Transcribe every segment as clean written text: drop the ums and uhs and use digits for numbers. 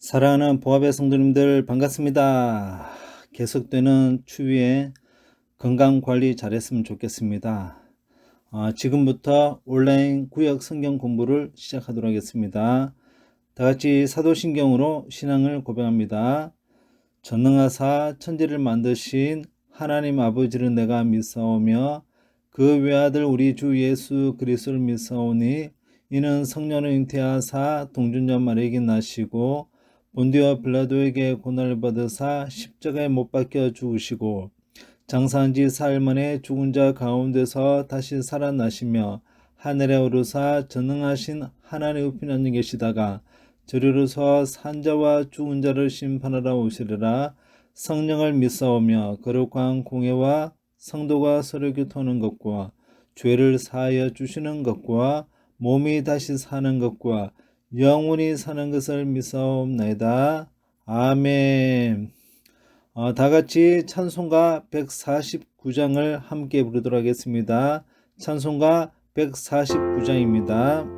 사랑하는 보아배 성도님들 반갑습니다. 계속되는 추위에 건강관리 잘했으면 좋겠습니다. 지금부터 온라인 구약 성경 공부를 시작하도록 하겠습니다. 다같이 사도신경으로 신앙을 고백합니다. 전능하사 천지를 만드신 하나님 아버지를 내가 믿사오며 그 외아들 우리 주 예수 그리스도를 믿사오니 이는 성령을 잉태하사 동정녀 마리아에게 나시고 본디와 빌라도에게 고난을 받으사 십자가에 못 박혀 죽으시고 장사한 지 사흘 만에 죽은 자 가운데서 다시 살아나시며 하늘에 오르사 전능하신 하나님 우편 앉아 계시다가 저리로서 산자와 죽은 자를 심판하러 오시리라. 성령을 믿사오며 거룩한 공예와 성도가 서로 교통하는 것과 죄를 사하여 주시는 것과 몸이 다시 사는 것과 영원히 사는 것을 믿사옵나이다. 아멘. 다같이 찬송가 149장을 함께 부르도록 하겠습니다. 찬송가 149장입니다.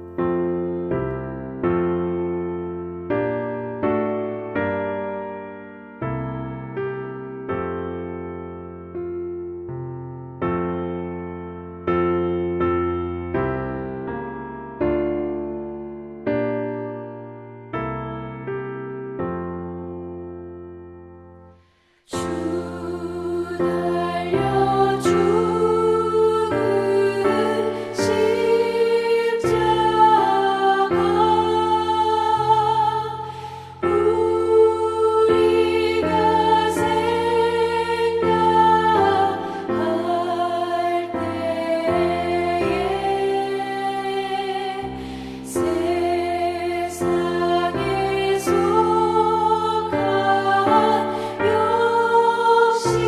세상에서 욕심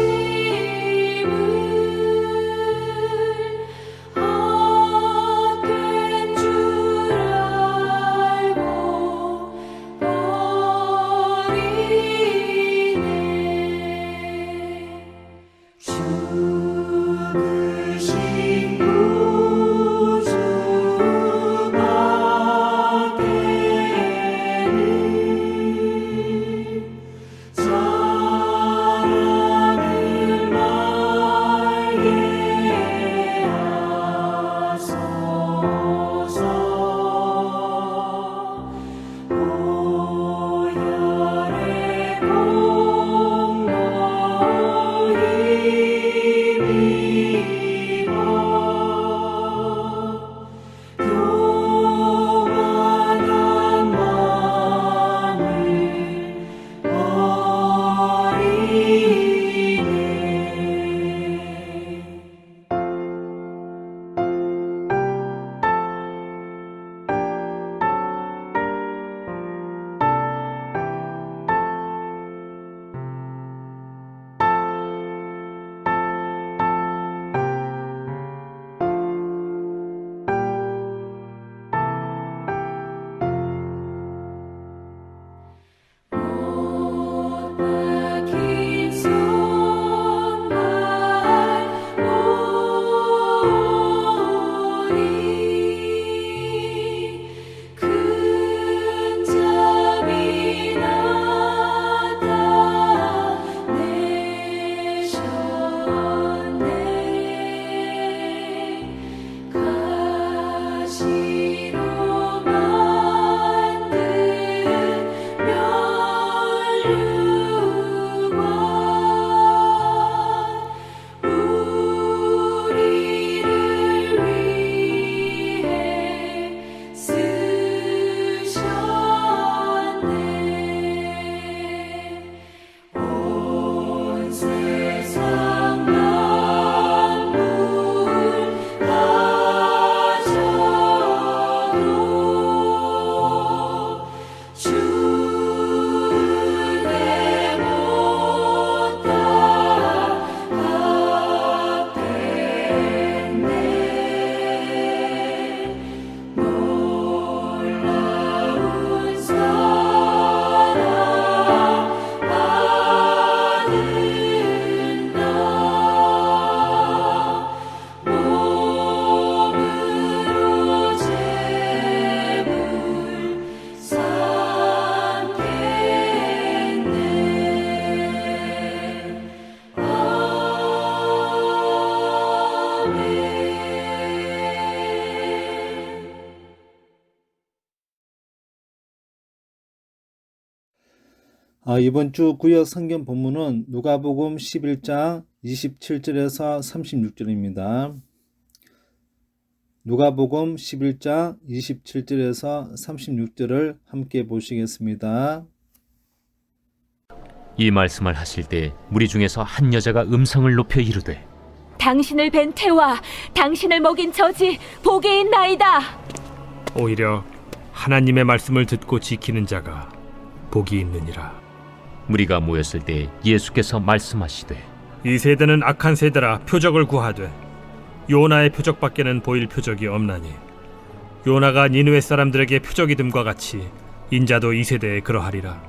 이번 주 구역 성경 본문은 누가복음 11장 27절에서 36절입니다. 누가복음 11장 27절에서 36절을 함께 보시겠습니다. 이 말씀을 하실 때 무리 중에서 한 여자가 음성을 높여 이르되 당신을 뵌 태와 당신을 먹인 저지 복이 있나이다. 오히려 하나님의 말씀을 듣고 지키는 자가 복이 있느니라. 무리가 모였을 때 예수께서 말씀하시되 이 세대는 악한 세대라 표적을 구하되 요나의 표적밖에는 보일 표적이 없나니 요나가 니느웨 사람들에게 표적이 됨과 같이 인자도 이 세대에 그러하리라.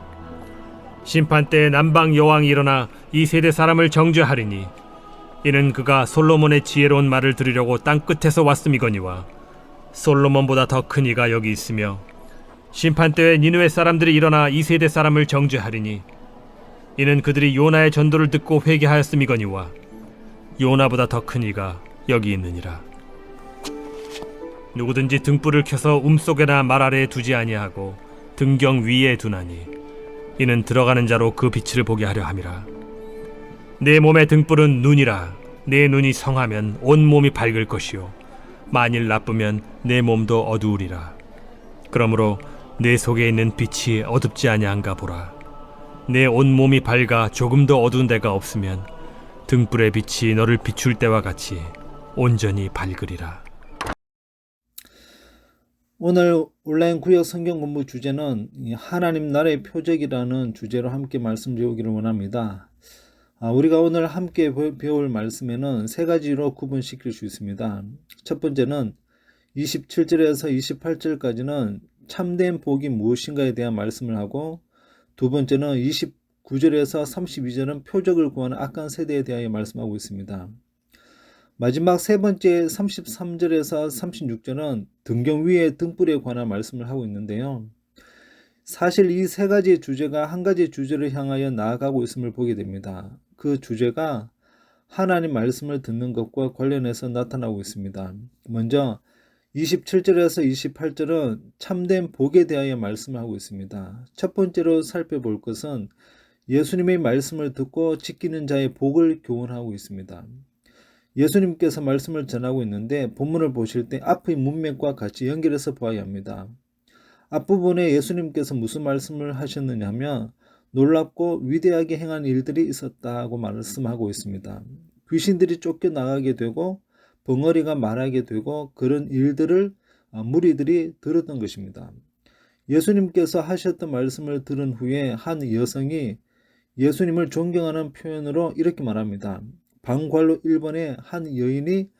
심판 때에 남방 여왕이 일어나 이 세대 사람을 정죄하리니 이는 그가 솔로몬의 지혜로운 말을 들으려고 땅 끝에서 왔음이거니와 솔로몬보다 더 큰 이가 여기 있으며 심판 때에 니느웨 사람들이 일어나 이 세대 사람을 정죄하리니 이는 그들이 요나의 전도를 듣고 회개하였음이거니와 요나보다 더 큰 이가 여기 있느니라. 누구든지 등불을 켜서 움속에나 말 아래에 두지 아니하고 등경 위에 두나니 이는 들어가는 자로 그 빛을 보게 하려 함이라. 내 몸의 등불은 눈이라. 내 눈이 성하면 온 몸이 밝을 것이요 만일 나쁘면 내 몸도 어두우리라. 그러므로 내 속에 있는 빛이 어둡지 아니한가 보라. 내 온 몸이 밝아 조금도 어두운 데가 없으면 등불의 빛이 너를 비출 때와 같이 온전히 밝으리라. 오늘 온라인 구역 성경 공부 주제는 하나님 나라의 표적이라는 주제로 함께 말씀 배우기를 원합니다. 우리가 오늘 함께 배울 말씀에는 세 가지로 구분시킬 수 있습니다. 첫 번째는 27절에서 28절까지는 참된 복이 무엇인가에 대한 말씀을 하고, 두 번째는 29절에서 32절은 표적을 구하는 악한 세대에 대하여 말씀하고 있습니다. 마지막 세 번째 33절에서 36절은 등경 위에 등불에 관한 말씀을 하고 있는데요. 사실 이 세 가지 주제가 한 가지 주제를 향하여 나아가고 있음을 보게 됩니다. 그 주제가 하나님 말씀을 듣는 것과 관련해서 나타나고 있습니다. 먼저 27절에서 28절은 참된 복에 대하여 말씀을 하고 있습니다. 첫 번째로 살펴볼 것은 예수님의 말씀을 듣고 지키는 자의 복을 교훈하고 있습니다. 예수님께서 말씀을 전하고 있는데 본문을 보실 때 앞의 문맥과 같이 연결해서 보아야 합니다. 앞부분에 예수님께서 무슨 말씀을 하셨느냐 하면 놀랍고 위대하게 행한 일들이 있었다고 말씀하고 있습니다. 귀신들이 쫓겨나가게 되고 벙어리가 말하게 되고 그런 일들을 무리들이 들었던 것입니다. 예수님께서 하셨던 말씀을 들은 후에 한 여성이 예수님을 존경하는 표현으로 이렇게 말합니다. 방관로 1번에 한 여인이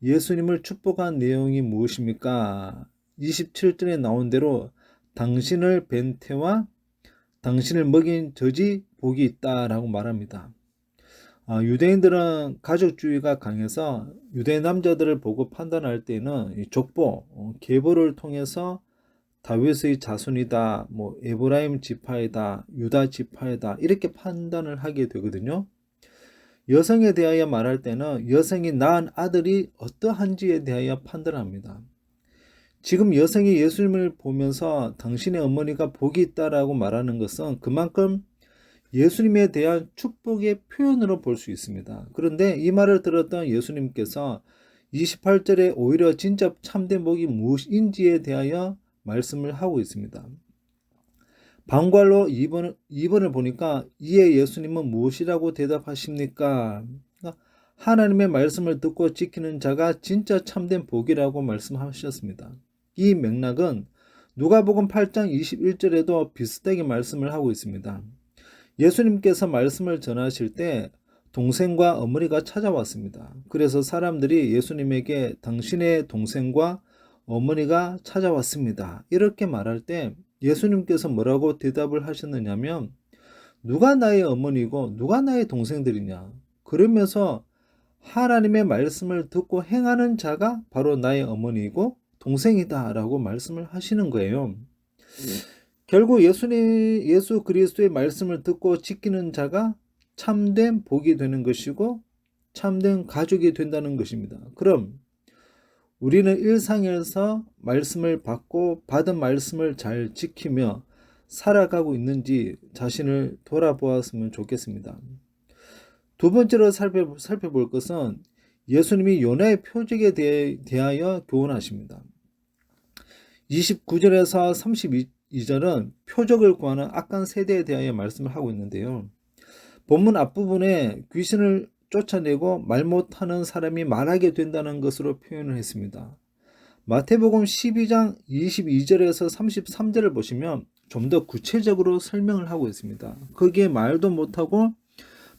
예수님을 축복한 내용이 무엇입니까? 27절에 나온 대로 당신을 뵌 태와 당신을 먹인 저지 복이 있다라고 말합니다. 유대인들은 가족주의가 강해서 유대 남자들을 보고 판단할 때는 족보, 계보를 통해서 다윗의 자손이다, 에브라임 지파이다, 유다 지파이다 이렇게 판단을 하게 되거든요. 여성에 대하여 말할 때는 여성이 낳은 아들이 어떠한지에 대하여 판단합니다. 지금 여성이 예수님을 보면서 당신의 어머니가 복이 있다라고 말하는 것은 그만큼 예수님에 대한 축복의 표현으로 볼 수 있습니다. 그런데 이 말을 들었던 예수님께서 28절에 오히려 진짜 참된 복이 무엇인지에 대하여 말씀을 하고 있습니다. 방관로 2번을 보니까 이에 예수님은 무엇이라고 대답하십니까? 하나님의 말씀을 듣고 지키는 자가 진짜 참된 복이라고 말씀하셨습니다. 이 맥락은 누가복음 8장 21절에도 비슷하게 말씀을 하고 있습니다. 예수님께서 말씀을 전하실 때 동생과 어머니가 찾아왔습니다. 그래서 사람들이 예수님에게 당신의 동생과 어머니가 찾아왔습니다. 이렇게 말할 때 예수님께서 뭐라고 대답을 하셨느냐면 누가 나의 어머니고 누가 나의 동생들이냐. 그러면서 하나님의 말씀을 듣고 행하는 자가 바로 나의 어머니이고 동생이다 라고 말씀을 하시는 거예요. 결국 예수 그리스도의 말씀을 듣고 지키는 자가 참된 복이 되는 것이고 참된 가족이 된다는 것입니다. 그럼 우리는 일상에서 말씀을 받고 받은 말씀을 잘 지키며 살아가고 있는지 자신을 돌아보았으면 좋겠습니다. 두 번째로 살펴볼 것은 예수님이 요나의 표적에 대하여 교훈하십니다. 29절에서 32절은 표적을 구하는 악한 세대에 대하여 말씀을 하고 있는데요. 본문 앞부분에 귀신을 쫓아내고 말 못하는 사람이 말하게 된다는 것으로 표현을 했습니다. 마태복음 12장 22절에서 33절을 보시면 좀 더 구체적으로 설명을 하고 있습니다. 거기에 말도 못하고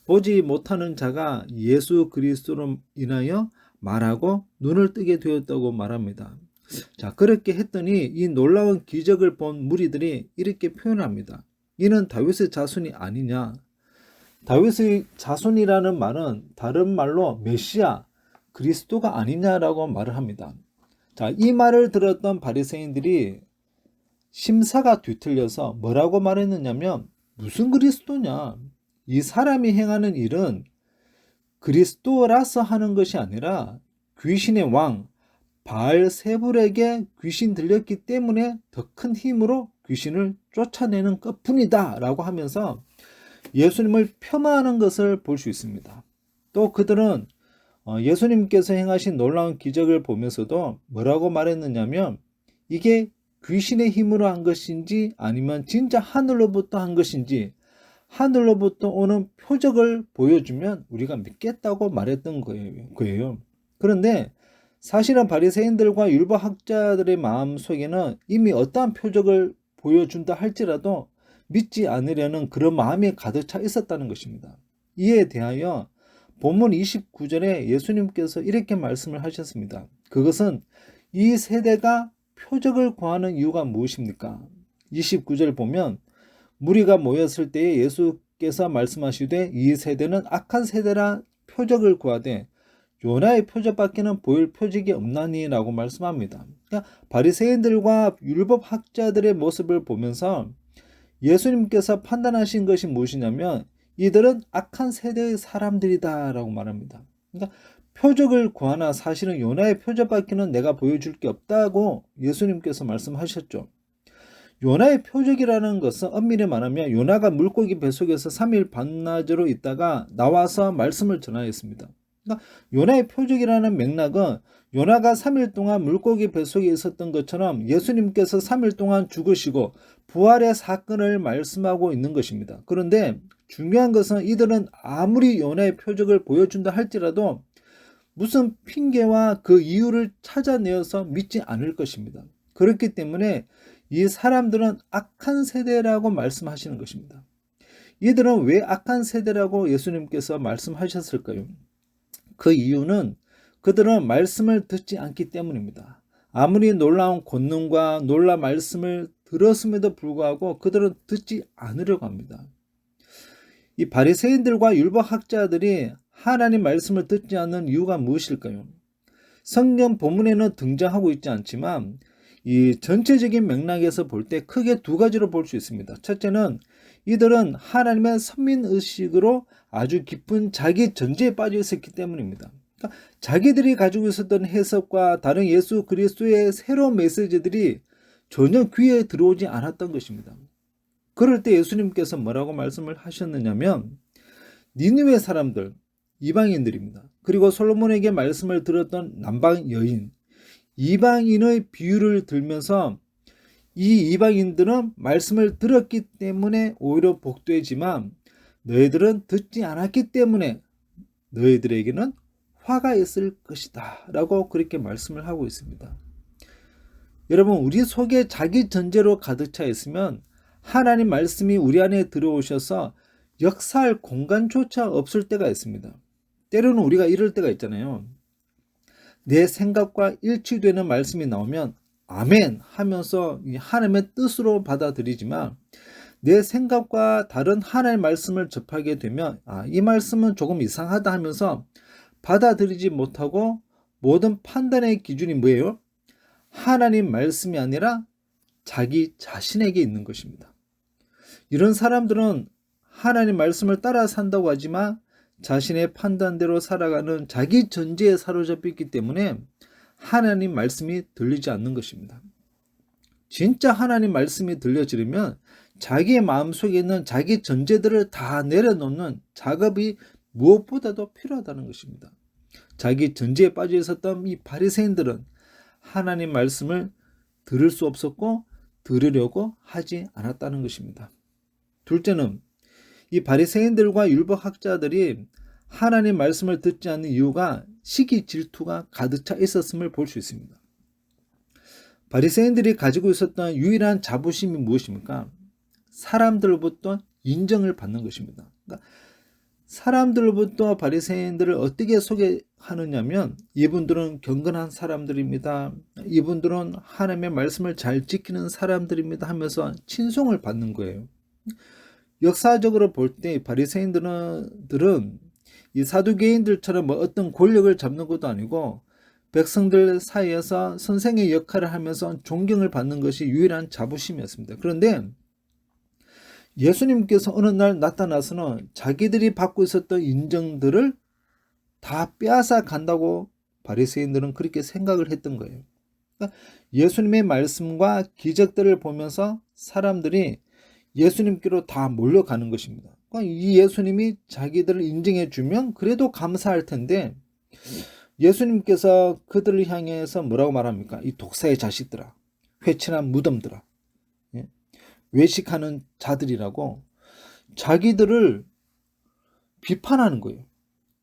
보지 못하는 자가 예수 그리스도로 인하여 말하고 눈을 뜨게 되었다고 말합니다. 자, 그렇게 했더니 이 놀라운 기적을 본 무리들이 이렇게 표현합니다. 이는 다윗의 자손이 아니냐? 다윗의 자손이라는 말은 다른 말로 메시아, 그리스도가 아니냐라고 말을 합니다. 자, 이 말을 들었던 바리새인들이 심사가 뒤틀려서 뭐라고 말했느냐면 무슨 그리스도냐? 이 사람이 행하는 일은 그리스도라서 하는 것이 아니라 귀신의 왕 바알세불에게 귀신 들렸기 때문에 더 큰 힘으로 귀신을 쫓아내는 것뿐이다 라고 하면서 예수님을 폄하하는 것을 볼 수 있습니다. 또 그들은 예수님께서 행하신 놀라운 기적을 보면서도 뭐라고 말했느냐면 이게 귀신의 힘으로 한 것인지 아니면 진짜 하늘로부터 한 것인지 하늘로부터 오는 표적을 보여주면 우리가 믿겠다고 말했던 거예요. 그런데 사실은 바리새인들과 율법학자들의 마음속에는 이미 어떠한 표적을 보여준다 할지라도 믿지 않으려는 그런 마음이 가득 차 있었다는 것입니다. 이에 대하여 본문 29절에 예수님께서 이렇게 말씀을 하셨습니다. 그것은 이 세대가 표적을 구하는 이유가 무엇입니까? 29절 보면 무리가 모였을 때에 예수께서 말씀하시되 이 세대는 악한 세대라 표적을 구하되 요나의 표적밖에는 보일 표적이 없나니 라고 말씀합니다. 그러니까 바리새인들과 율법학자들의 모습을 보면서 예수님께서 판단하신 것이 무엇이냐면 이들은 악한 세대의 사람들이다 라고 말합니다. 그러니까 표적을 구하나 사실은 요나의 표적밖에는 내가 보여줄 게 없다고 예수님께서 말씀하셨죠. 요나의 표적이라는 것은 엄밀히 말하면 요나가 물고기 뱃속에서 3일 반나절로 있다가 나와서 말씀을 전하였습니다. 그러니까 요나의 표적이라는 맥락은 요나가 3일 동안 물고기 뱃속에 있었던 것처럼 예수님께서 3일 동안 죽으시고 부활의 사건을 말씀하고 있는 것입니다. 그런데 중요한 것은 이들은 아무리 요나의 표적을 보여준다 할지라도 무슨 핑계와 그 이유를 찾아내어서 믿지 않을 것입니다. 그렇기 때문에 이 사람들은 악한 세대라고 말씀하시는 것입니다. 이들은 왜 악한 세대라고 예수님께서 말씀하셨을까요? 그 이유는 그들은 말씀을 듣지 않기 때문입니다. 아무리 놀라운 권능과 놀라운 말씀을 들었음에도 불구하고 그들은 듣지 않으려고 합니다. 이 바리새인들과 율법학자들이 하나님 말씀을 듣지 않는 이유가 무엇일까요? 성경 본문에는 등장하고 있지 않지만 이 전체적인 맥락에서 볼 때 크게 두 가지로 볼 수 있습니다. 첫째는 이들은 하나님의 선민의식으로 아주 깊은 자기 전제에 빠져 있었기 때문입니다. 그러니까 자기들이 가지고 있었던 해석과 다른 예수 그리스도의 새로운 메시지들이 전혀 귀에 들어오지 않았던 것입니다. 그럴 때 예수님께서 뭐라고 말씀을 하셨느냐면 니느웨 사람들, 이방인들입니다. 그리고 솔로몬에게 말씀을 들었던 남방 여인, 이방인의 비유를 들면서 이 이방인들은 말씀을 들었기 때문에 오히려 복되지만 너희들은 듣지 않았기 때문에 너희들에게는 화가 있을 것이다 라고 그렇게 말씀을 하고 있습니다. 여러분, 우리 속에 자기 전제로 가득 차 있으면 하나님 말씀이 우리 안에 들어오셔서 역사할 공간조차 없을 때가 있습니다. 때로는 우리가 이럴 때가 있잖아요. 내 생각과 일치되는 말씀이 나오면 아멘 하면서 하나님의 뜻으로 받아들이지만 내 생각과 다른 하나님의 말씀을 접하게 되면 이 말씀은 조금 이상하다 하면서 받아들이지 못하고 모든 판단의 기준이 뭐예요? 하나님 말씀이 아니라 자기 자신에게 있는 것입니다. 이런 사람들은 하나님 말씀을 따라 산다고 하지만 자신의 판단대로 살아가는 자기 전제에 사로잡혀 있기 때문에 하나님 말씀이 들리지 않는 것입니다. 진짜 하나님 말씀이 들려지려면 자기의 마음속에 있는 자기 전제들을 다 내려놓는 작업이 무엇보다도 필요하다는 것입니다. 자기 전제에 빠져 있었던 이 바리새인들은 하나님 말씀을 들을 수 없었고 들으려고 하지 않았다는 것입니다. 둘째는 이 바리새인들과 율법학자들이 하나님 말씀을 듣지 않는 이유가 시기 질투가 가득 차 있었음을 볼 수 있습니다. 바리새인들이 가지고 있었던 유일한 자부심이 무엇입니까? 사람들로부터 인정을 받는 것입니다. 그러니까 사람들로부터 바리새인들을 어떻게 소개하느냐면 이분들은 경건한 사람들입니다. 이분들은 하나님의 말씀을 잘 지키는 사람들입니다 하면서 칭송을 받는 거예요. 역사적으로 볼 때 바리새인들은 이 사두개인들처럼 어떤 권력을 잡는 것도 아니고 백성들 사이에서 선생의 역할을 하면서 존경을 받는 것이 유일한 자부심이었습니다. 그런데 예수님께서 어느 날 나타나서는 자기들이 받고 있었던 인정들을 다 빼앗아 간다고 바리새인들은 그렇게 생각을 했던 거예요. 그러니까 예수님의 말씀과 기적들을 보면서 사람들이 예수님께로 다 몰려가는 것입니다. 그러니까 이 예수님이 자기들을 인정해 주면 그래도 감사할 텐데 예수님께서 그들을 향해서 뭐라고 말합니까? 이 독사의 자식들아, 회칠한 무덤들아, 외식하는 자들이라고 자기들을 비판하는 거예요.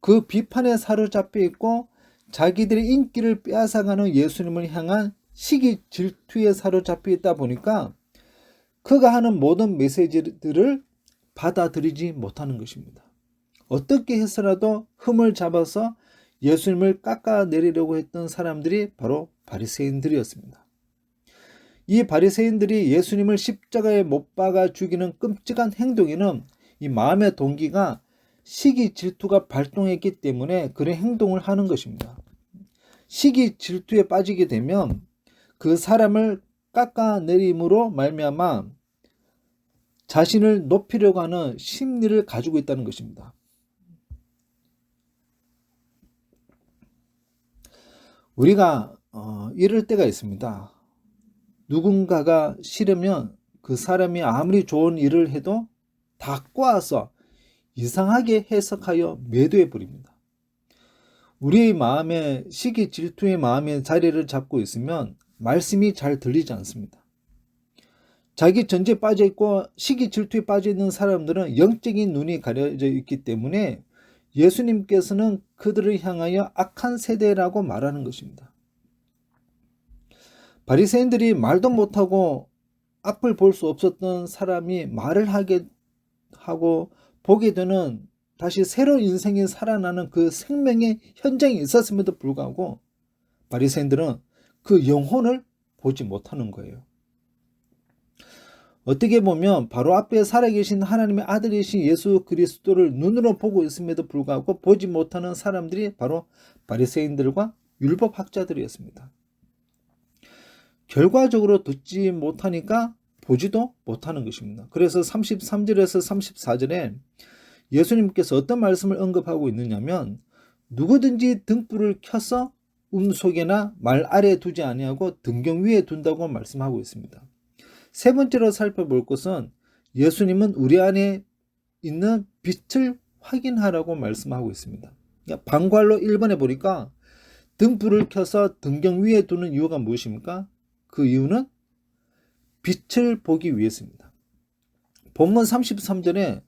그 비판에 사로잡혀 있고 자기들의 인기를 빼앗아가는 예수님을 향한 시기 질투에 사로잡혀 있다 보니까 그가 하는 모든 메시지들을 받아들이지 못하는 것입니다. 어떻게 해서라도 흠을 잡아서 예수님을 깎아내리려고 했던 사람들이 바로 바리새인들이었습니다. 이 바리새인들이 예수님을 십자가에 못 박아 죽이는 끔찍한 행동에는 이 마음의 동기가 시기 질투가 발동했기 때문에 그런 행동을 하는 것입니다. 시기 질투에 빠지게 되면 그 사람을 깎아내림으로 말미암아 자신을 높이려고 하는 심리를 가지고 있다는 것입니다. 우리가 이럴 때가 있습니다. 누군가가 싫으면 그 사람이 아무리 좋은 일을 해도 다 꼬아서 이상하게 해석하여 매도해 버립니다. 우리의 마음에 시기 질투의 마음에 자리를 잡고 있으면 말씀이 잘 들리지 않습니다. 자기 전제에 빠져 있고 시기 질투에 빠져 있는 사람들은 영적인 눈이 가려져 있기 때문에 예수님께서는 그들을 향하여 악한 세대라고 말하는 것입니다. 바리새인들이 말도 못하고 앞을 볼 수 없었던 사람이 말을 하게 하고 보게 되는 다시 새로운 인생이 살아나는 그 생명의 현장이 있었음에도 불구하고 바리새인들은 그 영혼을 보지 못하는 거예요. 어떻게 보면 바로 앞에 살아계신 하나님의 아들이신 예수 그리스도를 눈으로 보고 있음에도 불구하고 보지 못하는 사람들이 바로 바리새인들과 율법학자들이었습니다. 결과적으로 듣지 못하니까 보지도 못하는 것입니다. 그래서 33절에서 34절에 예수님께서 어떤 말씀을 언급하고 있느냐면 누구든지 등불을 켜서 음속에나 말 아래에 두지 아니하고 등경 위에 둔다고 말씀하고 있습니다. 세 번째로 살펴볼 것은 예수님은 우리 안에 있는 빛을 확인하라고 말씀하고 있습니다. 그러니까 방관로 1번에 보니까 등불을 켜서 등경 위에 두는 이유가 무엇입니까? 그 이유는 빛을 보기 위해서입니다. 본문 33절에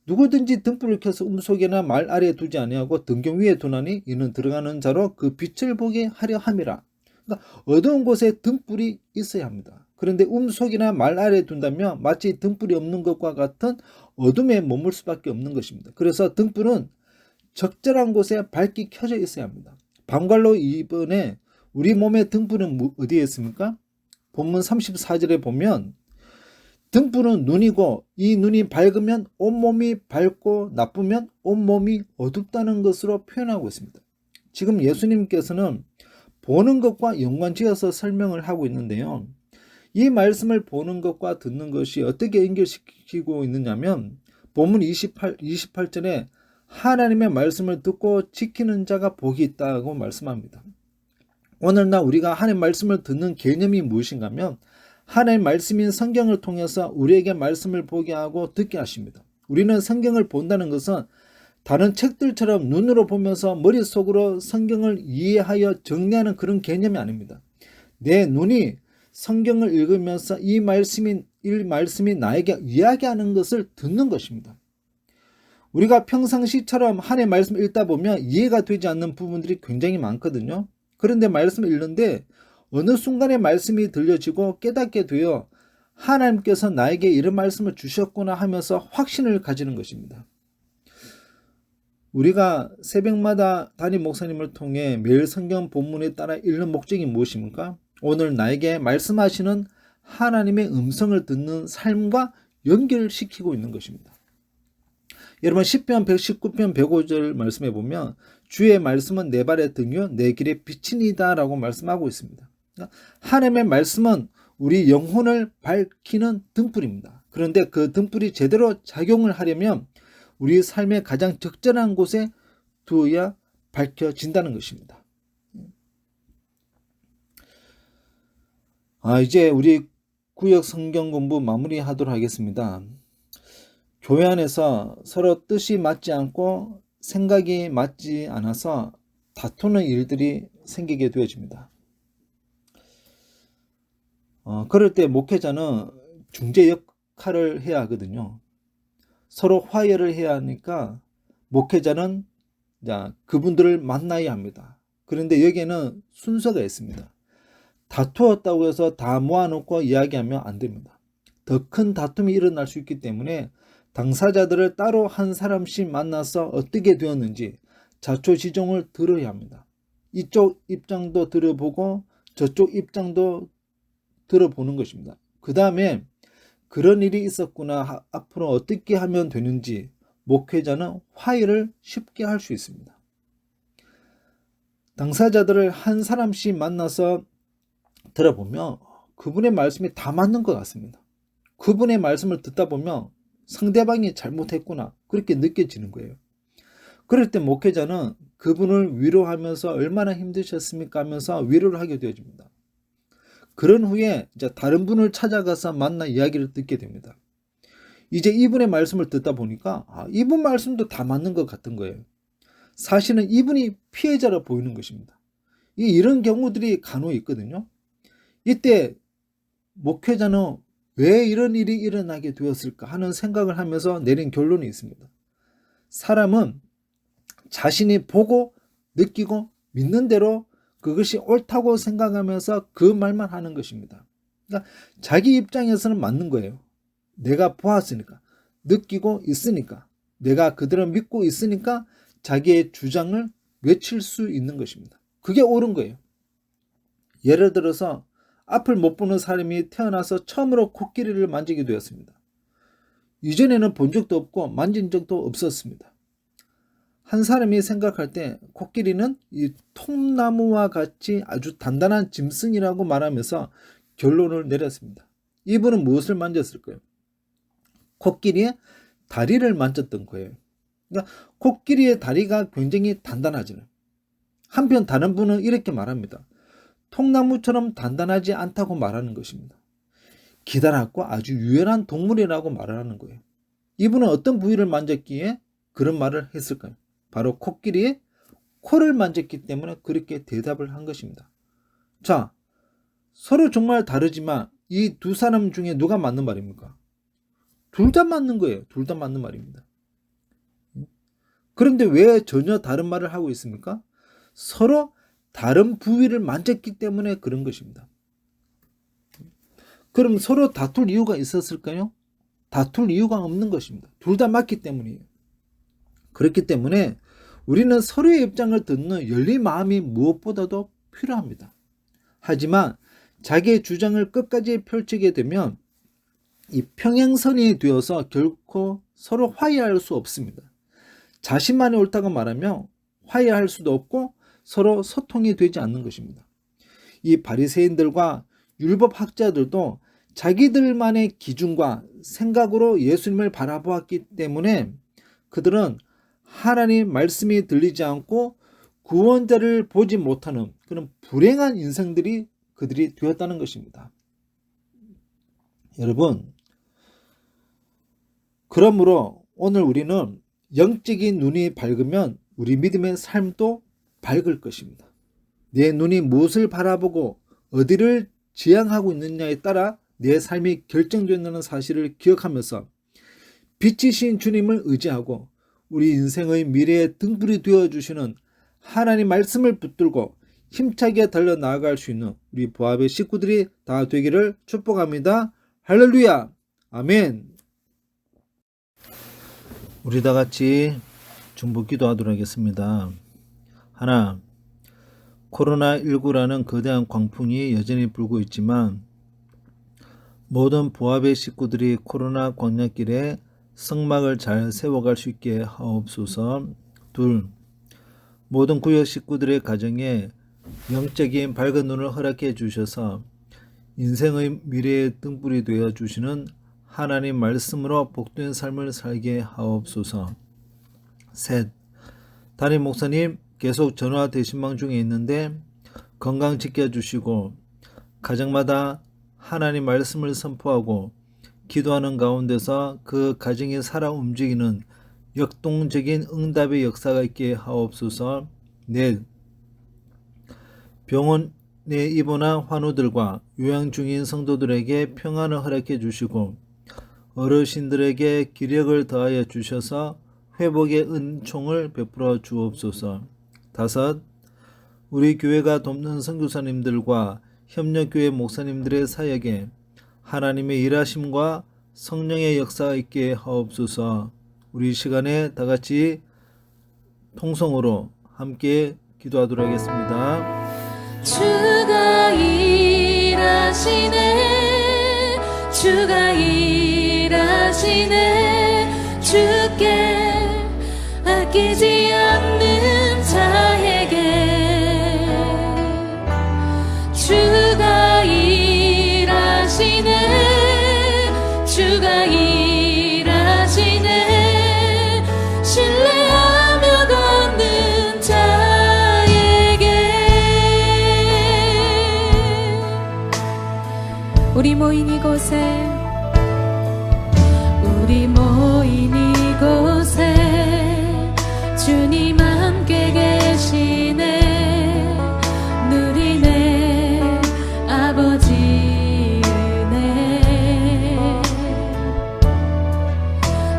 누구든지 등불을 켜서 음속에나 말 아래에 두지 아니하고 등경 위에 두나니 이는 들어가는 자로 그 빛을 보게 하려 함이라. 그러니까 어두운 곳에 등불이 있어야 합니다. 그런데 음속이나 말 아래에 둔다면 마치 등불이 없는 것과 같은 어둠에 머물 수밖에 없는 것입니다. 그래서 등불은 적절한 곳에 밝게 켜져 있어야 합니다. 방관로 2번에 우리 몸의 등불은 어디에 있습니까? 본문 34절에 보면 등불은 눈이고 이 눈이 밝으면 온몸이 밝고 나쁘면 온몸이 어둡다는 것으로 표현하고 있습니다. 지금 예수님께서는 보는 것과 연관지어서 설명을 하고 있는데요. 이 말씀을 보는 것과 듣는 것이 어떻게 연결시키고 있느냐면 본문 28절에 하나님의 말씀을 듣고 지키는 자가 복이 있다고 말씀합니다. 오늘날 우리가 하나님의 말씀을 듣는 개념이 무엇인가 하면 하나님의 말씀인 성경을 통해서 우리에게 말씀을 보게 하고 듣게 하십니다. 우리는 성경을 본다는 것은 다른 책들처럼 눈으로 보면서 머릿속으로 성경을 이해하여 정리하는 그런 개념이 아닙니다. 내 눈이 성경을 읽으면서 이 말씀이 나에게 이야기하는 것을 듣는 것입니다. 우리가 평상시처럼 하나님의 말씀을 읽다 보면 이해가 되지 않는 부분들이 굉장히 많거든요. 그런데 말씀을 읽는데 어느 순간에 말씀이 들려지고 깨닫게 되어 하나님께서 나에게 이런 말씀을 주셨구나 하면서 확신을 가지는 것입니다. 우리가 새벽마다 담임 목사님을 통해 매일 성경 본문에 따라 읽는 목적이 무엇입니까? 오늘 나에게 말씀하시는 하나님의 음성을 듣는 삶과 연결시키고 있는 것입니다. 여러분 시편 119편 105절 말씀해 보면 주의 말씀은 내 발의 등이요 내 길의 빛이니이다 라고 말씀하고 있습니다. 하나님의 말씀은 우리 영혼을 밝히는 등불입니다. 그런데 그 등불이 제대로 작용을 하려면 우리 삶의 가장 적절한 곳에 두어야 밝혀진다는 것입니다. 이제 우리 구역 성경 공부 마무리하도록 하겠습니다. 교회 안에서 서로 뜻이 맞지 않고 생각이 맞지 않아서 다투는 일들이 생기게 되어집니다. 그럴 때 목회자는 중재 역할을 해야 하거든요. 서로 화해를 해야 하니까 목회자는 그분들을 만나야 합니다. 그런데 여기에는 순서가 있습니다. 다투었다고 해서 다 모아놓고 이야기하면 안 됩니다. 더 큰 다툼이 일어날 수 있기 때문에 당사자들을 따로 한 사람씩 만나서 어떻게 되었는지 자초지종을 들어야 합니다. 이쪽 입장도 들어보고 저쪽 입장도 들어보는 것입니다. 그 다음에 그런 일이 있었구나, 앞으로 어떻게 하면 되는지 목회자는 화해를 쉽게 할 수 있습니다. 당사자들을 한 사람씩 만나서 들어보면 그분의 말씀이 다 맞는 것 같습니다. 그분의 말씀을 듣다 보면 상대방이 잘못했구나 그렇게 느껴지는 거예요. 그럴 때 목회자는 그분을 위로하면서 얼마나 힘드셨습니까 하면서 위로를 하게 되어집니다. 그런 후에 이제 다른 분을 찾아가서 만나 이야기를 듣게 됩니다. 이제 이분의 말씀을 듣다 보니까 이분 말씀도 다 맞는 것 같은 거예요. 사실은 이분이 피해자로 보이는 것입니다. 이런 경우들이 간혹 있거든요. 이때 목회자는 왜 이런 일이 일어나게 되었을까 하는 생각을 하면서 내린 결론이 있습니다. 사람은 자신이 보고 느끼고 믿는 대로 그것이 옳다고 생각하면서 그 말만 하는 것입니다. 그러니까 자기 입장에서는 맞는 거예요. 내가 보았으니까, 느끼고 있으니까, 내가 그들을 믿고 있으니까 자기의 주장을 외칠 수 있는 것입니다. 그게 옳은 거예요. 예를 들어서 앞을 못 보는 사람이 태어나서 처음으로 코끼리를 만지게 되었습니다. 이전에는 본 적도 없고 만진 적도 없었습니다. 한 사람이 생각할 때 코끼리는 이 통나무와 같이 아주 단단한 짐승이라고 말하면서 결론을 내렸습니다. 이분은 무엇을 만졌을까요? 코끼리의 다리를 만졌던 거예요. 그러니까 코끼리의 다리가 굉장히 단단하잖아요. 한편 다른 분은 이렇게 말합니다. 통나무처럼 단단하지 않다고 말하는 것입니다. 기다랗고 아주 유연한 동물이라고 말을 하는 거예요. 이분은 어떤 부위를 만졌기에 그런 말을 했을까요? 바로 코끼리의 코를 만졌기 때문에 그렇게 대답을 한 것입니다. 자, 서로 정말 다르지만 이 두 사람 중에 누가 맞는 말입니까? 둘 다 맞는 거예요. 둘 다 맞는 말입니다. 그런데 왜 전혀 다른 말을 하고 있습니까? 서로 다른 부위를 만졌기 때문에 그런 것입니다. 그럼 서로 다툴 이유가 있었을까요? 다툴 이유가 없는 것입니다. 둘 다 맞기 때문이에요. 그렇기 때문에 우리는 서로의 입장을 듣는 열린 마음이 무엇보다도 필요합니다. 하지만 자기의 주장을 끝까지 펼치게 되면 이 평행선이 되어서 결코 서로 화해할 수 없습니다. 자신만이 옳다고 말하면 화해할 수도 없고 서로 소통이 되지 않는 것입니다. 이 바리새인들과 율법학자들도 자기들만의 기준과 생각으로 예수님을 바라보았기 때문에 그들은 하나님 말씀이 들리지 않고 구원자를 보지 못하는 그런 불행한 인생들이 그들이 되었다는 것입니다. 여러분, 그러므로 오늘 우리는 영적인 눈이 밝으면 우리 믿음의 삶도 밝을 것입니다. 내 눈이 무엇을 바라보고 어디를 지향하고 있느냐에 따라 내 삶이 결정된다는 사실을 기억하면서 빛이신 주님을 의지하고 우리 인생의 미래의 등불이 되어주시는 하나님 말씀을 붙들고 힘차게 달려나아갈 수 있는 우리 부합의 식구들이 다 되기를 축복합니다. 할렐루야! 아멘! 우리 다 같이 중보 기도하도록 하겠습니다. 하나, 코로나19라는 거대한 광풍이 여전히 불고 있지만 모든 부합의 식구들이 코로나 광야길에 성막을 잘 세워갈 수 있게 하옵소서. 둘, 모든 구역 식구들의 가정에 영적인 밝은 눈을 허락해 주셔서 인생의 미래의 등불이 되어 주시는 하나님 말씀으로 복된 삶을 살게 하옵소서. 셋, 담임 목사님 계속 전화 대신방 중에 있는데 건강 지켜주시고 가정마다 하나님 말씀을 선포하고 기도하는 가운데서 그 가정이 살아 움직이는 역동적인 응답의 역사가 있게 하옵소서. 넷, 병원에 입원한 환우들과 요양 중인 성도들에게 평안을 허락해 주시고 어르신들에게 기력을 더하여 주셔서 회복의 은총을 베풀어 주옵소서. 다섯, 우리 교회가 돕는 선교사님들과 협력교회 목사님들의 사역에 하나님의 일하심과 성령의 역사가 있게 하옵소서. 우리 시간에 다 같이 통성으로 함께 기도하도록 하겠습니다. 주가 일하시네 주가 일하시네 주께 아끼지 않는 자에게 주가 일하시네 주가 일하시네 신뢰하며 걷는 자에게 우리 모인 이곳에 주님 함께 계시네 누리네 아버지 은혜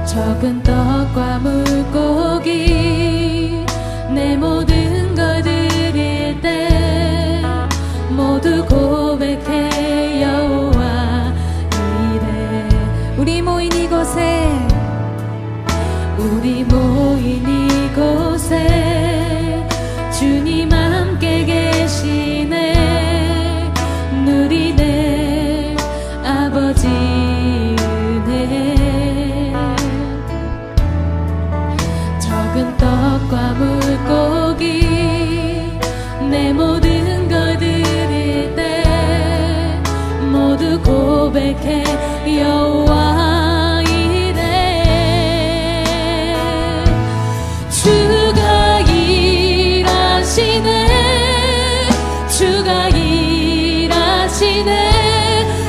적은 떡과 물고기 내 모든 걸 드릴 때 모두 고백해 여호와 이래 우리 모인 이곳에 주님 함께 계시네 누리네 아버지 은혜 적은 떡과 물고기 내 모든 걸 드릴 때 모두 고백해 여호와 주가 일하시네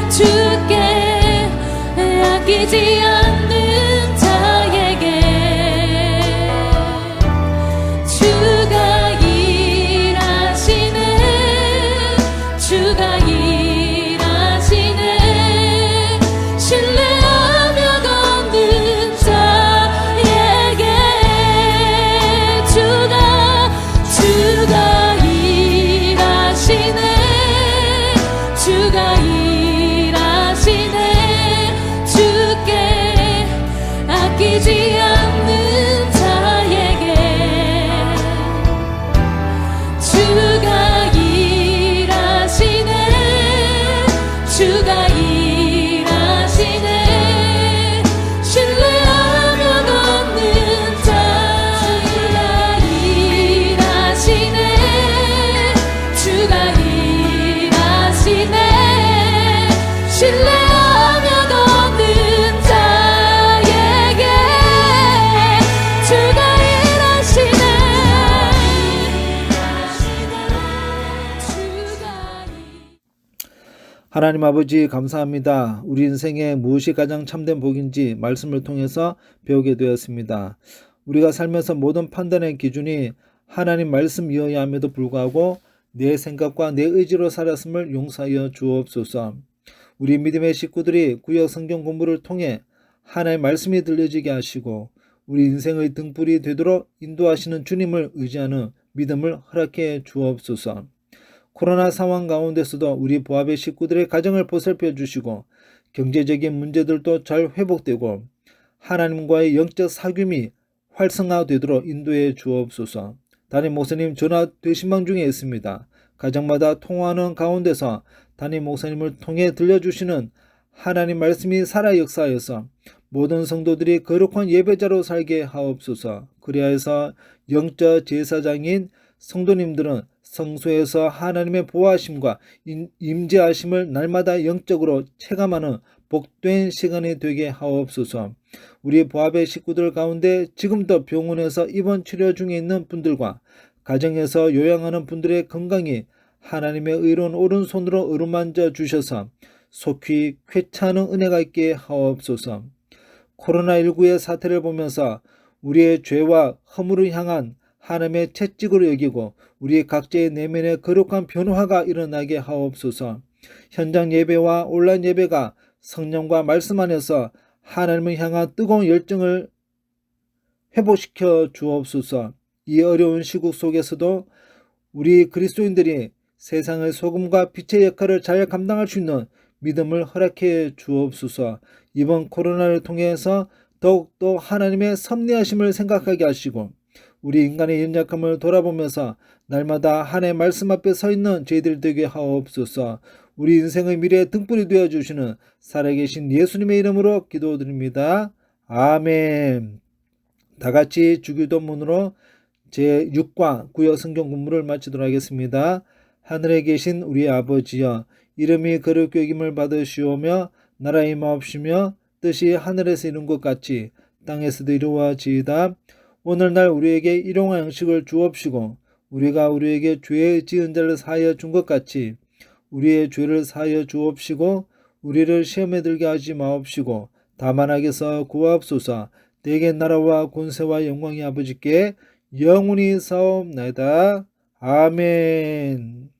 주께 아끼지 않는 자에게 주가 일하시네 주가 일하시네 신뢰 하나님 아버지 감사합니다. 우리 인생에 무엇이 가장 참된 복인지 말씀을 통해서 배우게 되었습니다. 우리가 살면서 모든 판단의 기준이 하나님 말씀이어야 함에도 불구하고 내 생각과 내 의지로 살았음을 용서하여 주옵소서. 우리 믿음의 식구들이 구역 성경 공부를 통해 하나님의 말씀이 들려지게 하시고 우리 인생의 등불이 되도록 인도하시는 주님을 의지하는 믿음을 허락해 주옵소서. 코로나 상황 가운데서도 우리 부합의 식구들의 가정을 보살펴 주시고 경제적인 문제들도 잘 회복되고 하나님과의 영적 사귐이 활성화되도록 인도해 주옵소서. 담임 목사님 전화 되신방 중에 있습니다. 가정마다 통화하는 가운데서 담임 목사님을 통해 들려주시는 하나님 말씀이 살아 역사하여서 모든 성도들이 거룩한 예배자로 살게 하옵소서. 그리하여서 영적 제사장인 성도님들은 성소에서 하나님의 보호하심과 임재하심을 날마다 영적으로 체감하는 복된 시간이 되게 하옵소서. 우리 부합의 식구들 가운데 지금도 병원에서 입원 치료 중에 있는 분들과 가정에서 요양하는 분들의 건강이 하나님의 의로운 오른손으로 어루만져 주셔서 속히 쾌차하는 은혜가 있게 하옵소서. 코로나19의 사태를 보면서 우리의 죄와 허물을 향한 하나님의 채찍으로 여기고 우리 각자의 내면에 거룩한 변화가 일어나게 하옵소서. 현장 예배와 온라인 예배가 성령과 말씀 안에서 하나님을 향한 뜨거운 열정을 회복시켜 주옵소서. 이 어려운 시국 속에서도 우리 그리스도인들이 세상의 소금과 빛의 역할을 잘 감당할 수 있는 믿음을 허락해 주옵소서. 이번 코로나를 통해서 더욱더 하나님의 섭리하심을 생각하게 하시고 우리 인간의 연약함을 돌아보면서 날마다 하나님의 말씀 앞에 서 있는 저희들 되게 하옵소서. 우리 인생의 미래의 등불이 되어주시는 살아계신 예수님의 이름으로 기도드립니다. 아멘. 다같이 주기도문으로 제6과 구역 성경 공부를 마치도록 하겠습니다. 하늘에 계신 우리 아버지여, 이름이 거룩히 여김을 받으시오며 나라의 임하옵시며 뜻이 하늘에서 이룬 것 같이 땅에서도 이루어지이다. 오늘날 우리에게 일용할 양식을 주옵시고 우리가 우리에게 죄 지은 자를 사하여 준 것 같이 우리의 죄를 사하여 주옵시고 우리를 시험에 들게 하지 마옵시고 다만 악에서 구하옵소서. 대개 나라와 권세와 영광이 아버지께 영원히 사옵나이다. 아멘.